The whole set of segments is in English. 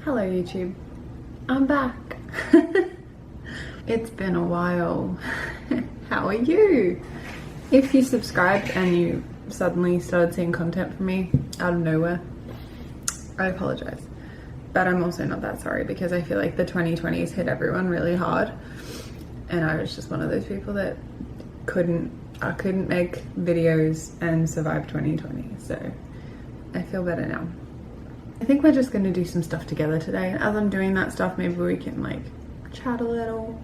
Hello YouTube, I'm back. It's been a while. How are you? If you subscribed and you suddenly started seeing content from me out of nowhere, I apologize. But I'm also not that sorry because I feel like the 2020s hit everyone really hard. And I was just one of those people that couldn't make videos and survive 2020. So I feel better now. I think we're just gonna do some stuff together today. As I'm doing that stuff, maybe we can like chat a little,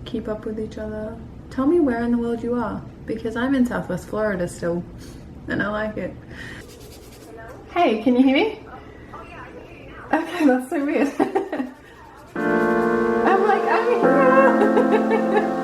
keep up with each other. Tell me where in the world you are, because I'm in Southwest Florida still, and I like it. Hello? Hey, can you hear me? Oh yeah, I can hear you now. Okay, that's so weird. I'm like, I'm here.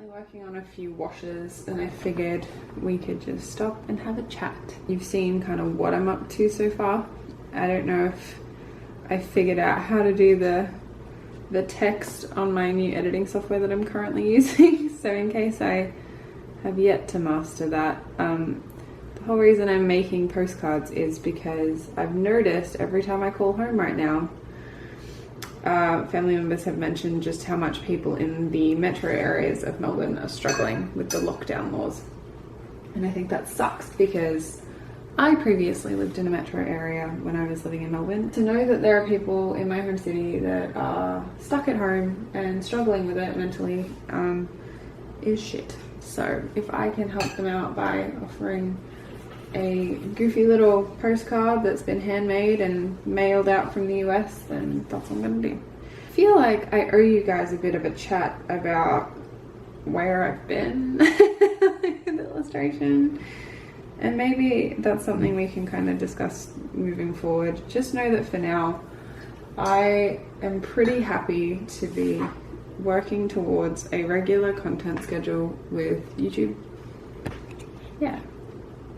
Working on a few washes and I figured we could just stop and have a chat. You've seen kind of what I'm up to so far. I don't know if I figured out how to do the text on my new editing software that I'm currently using. So in case I have yet to master that, the whole reason I'm making postcards is because I've noticed every time I call home right now, family members have mentioned just how much people in the metro areas of Melbourne are struggling with the lockdown laws. And I think that sucks because I previously lived in a metro area when I was living in Melbourne. To know that there are people in my home city that are stuck at home and struggling with it mentally is shit. So if I can help them out by offering a goofy little postcard that's been handmade and mailed out from the US, then that's what I'm gonna do. I feel like I owe you guys a bit of a chat about where I've been with the illustration, and maybe that's something we can kind of discuss moving forward. Just know that for now I am pretty happy to be working towards a regular content schedule with YouTube. Yeah,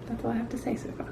that's all I have to say so far.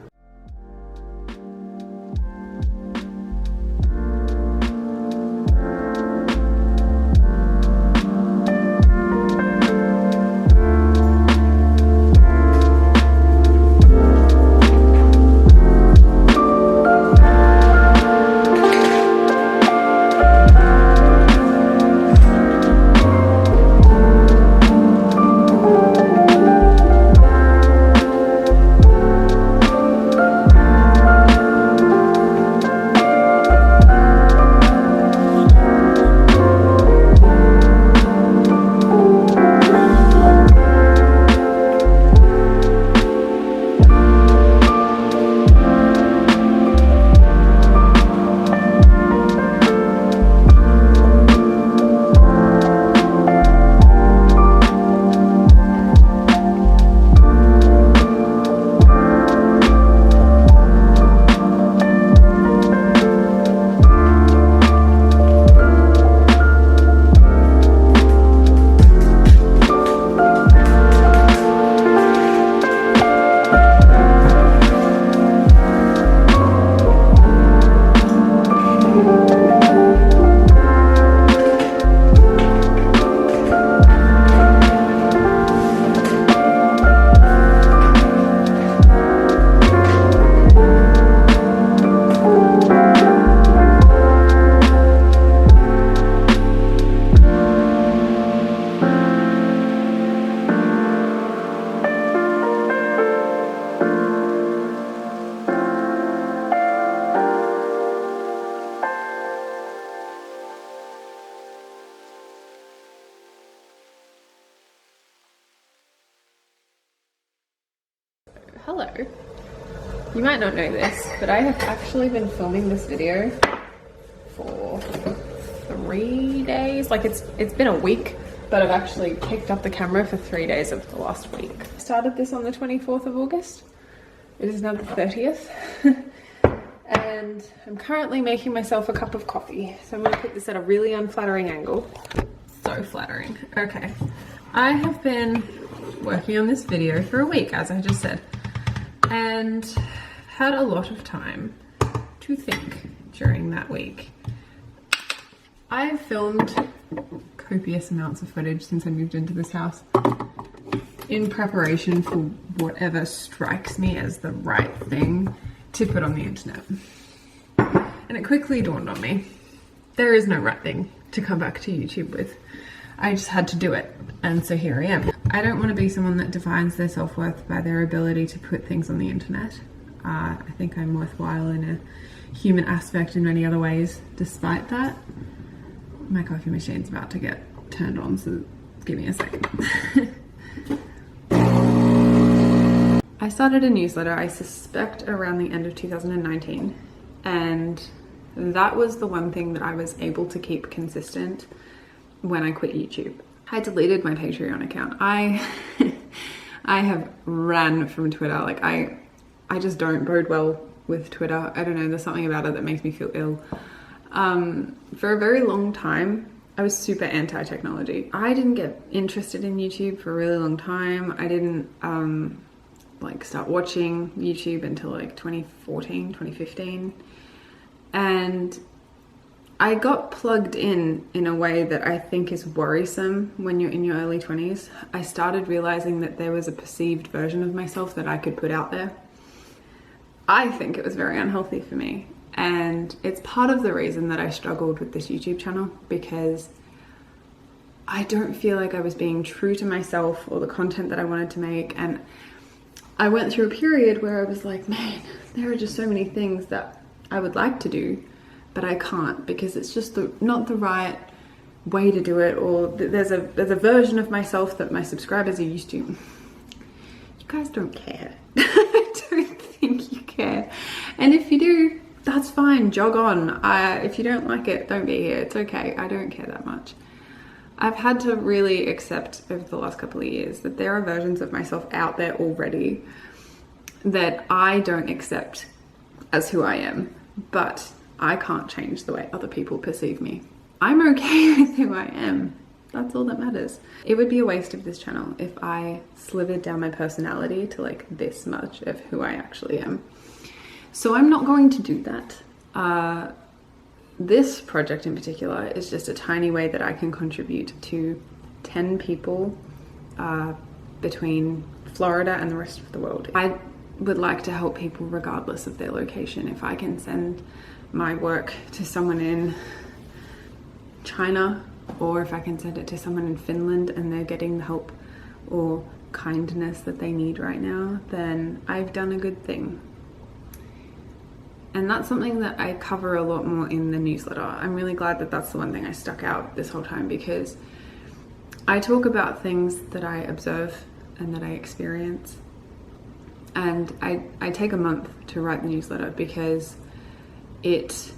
You might not know this, but I have actually been filming this video for 3 days. Like it's been a week, but I've actually picked up the camera for 3 days of the last week. I started this on the 24th of August. It is now the 30th. And I'm currently making myself a cup of coffee. So I'm gonna put this at a really unflattering angle. So flattering. Okay. I have been working on this video for a week, as I just said, and had a lot of time to think during that week. I've filmed copious amounts of footage since I moved into this house in preparation for whatever strikes me as the right thing to put on the internet. And it quickly dawned on me, there is no right thing to come back to YouTube with. I just had to do it, and so here I am. I don't want to be someone that defines their self-worth by their ability to put things on the internet. I think I'm worthwhile in a human aspect in many other ways, despite that. My coffee machine's about to get turned on, so give me a second. I started a newsletter, I suspect around the end of 2019, and that was the one thing that I was able to keep consistent when I quit YouTube. I deleted my Patreon account. I have ran from Twitter. Like I just don't bode well with Twitter. I don't know, there's something about it that makes me feel ill. For a very long time, I was super anti-technology. I didn't get interested in YouTube for a really long time. I didn't like start watching YouTube until like 2014, 2015. And I got plugged in a way that I think is worrisome when you're in your early 20s. I started realizing that there was a perceived version of myself that I could put out there. I think it was very unhealthy for me. And it's part of the reason that I struggled with this YouTube channel, because I don't feel like I was being true to myself or the content that I wanted to make. And I went through a period where I was like, man, there are just so many things that I would like to do, but I can't, because it's just not the right way to do it, or there's a version of myself that my subscribers are used to. You guys don't care. I don't think you care. And if you do, that's fine, jog on. If you don't like it, don't be here. It's okay, I don't care that much. I've had to really accept over the last couple of years that there are versions of myself out there already that I don't accept as who I am, but I can't change the way other people perceive me. I'm okay with who I am. That's all that matters. It would be a waste of this channel if I slivered down my personality to like this much of who I actually am. So I'm not going to do that. This project in particular is just a tiny way that I can contribute to 10 people between Florida and the rest of the world. I would like to help people regardless of their location. If I can send my work to someone in China, or if I can send it to someone in Finland and they're getting the help or kindness that they need right now, then I've done a good thing. And that's something that I cover a lot more in the newsletter. I'm really glad that that's the one thing I stuck out this whole time, because I talk about things that I observe and that I experience. And I take a month to write the newsletter because it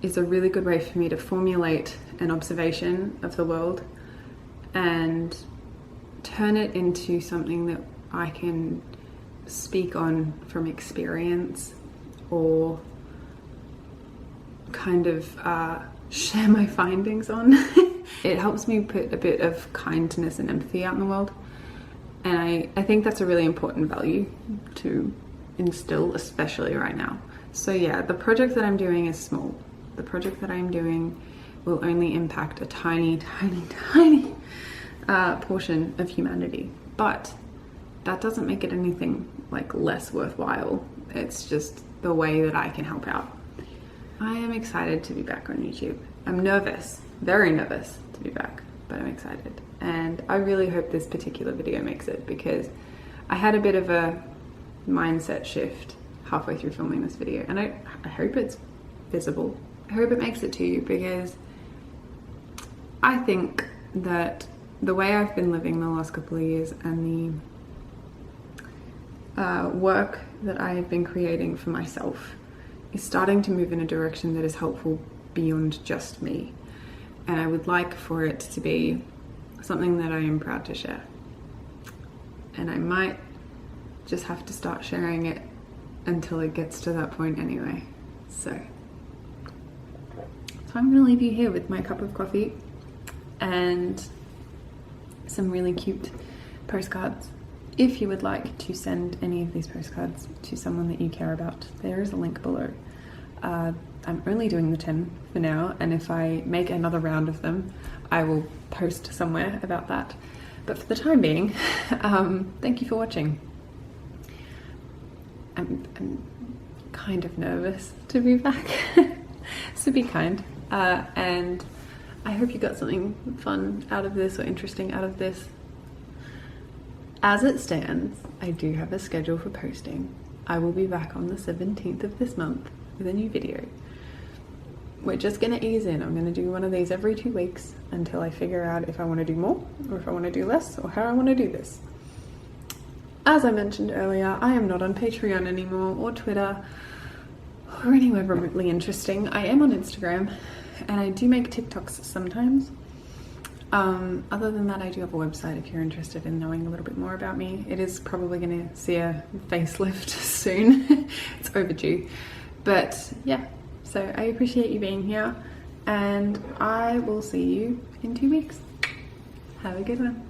is a really good way for me to formulate an observation of the world and turn it into something that I can speak on from experience, or kind of share my findings on. It helps me put a bit of kindness and empathy out in the world. And I think that's a really important value to instill, especially right now. So yeah, the project that I'm doing is small. The project that I'm doing will only impact a tiny, tiny, tiny portion of humanity. But that doesn't make it anything like less worthwhile. It's just the way that I can help out. I am excited to be back on YouTube. I'm nervous, very nervous to be back, but I'm excited. And I really hope this particular video makes it, because I had a bit of a mindset shift halfway through filming this video, and I hope it's visible. I hope it makes it to you, because I think that the way I've been living the last couple of years and work that I have been creating for myself is starting to move in a direction that is helpful beyond just me. And I would like for it to be something that I am proud to share. And I might just have to start sharing it until it gets to that point anyway. So I'm gonna leave you here with my cup of coffee and some really cute postcards. If you would like to send any of these postcards to someone that you care about, there is a link below. I'm only doing the 10 for now, and if I make another round of them, I will post somewhere about that. But for the time being, thank you for watching. I'm kind of nervous to be back, so be kind. And I hope you got something fun out of this or interesting out of this. As it stands, I do have a schedule for posting. I will be back on the 17th of this month with a new video. We're just gonna ease in. I'm gonna do one of these every 2 weeks until I figure out if I wanna do more or if I wanna do less or how I wanna do this. As I mentioned earlier, I am not on Patreon anymore or Twitter or anywhere remotely interesting. I am on Instagram and I do make TikToks sometimes. Other than that, I do have a website if you're interested in knowing a little bit more about me. It is probably going to see a facelift soon. It's overdue. But yeah, so I appreciate you being here and I will see you in 2 weeks. Have a good one.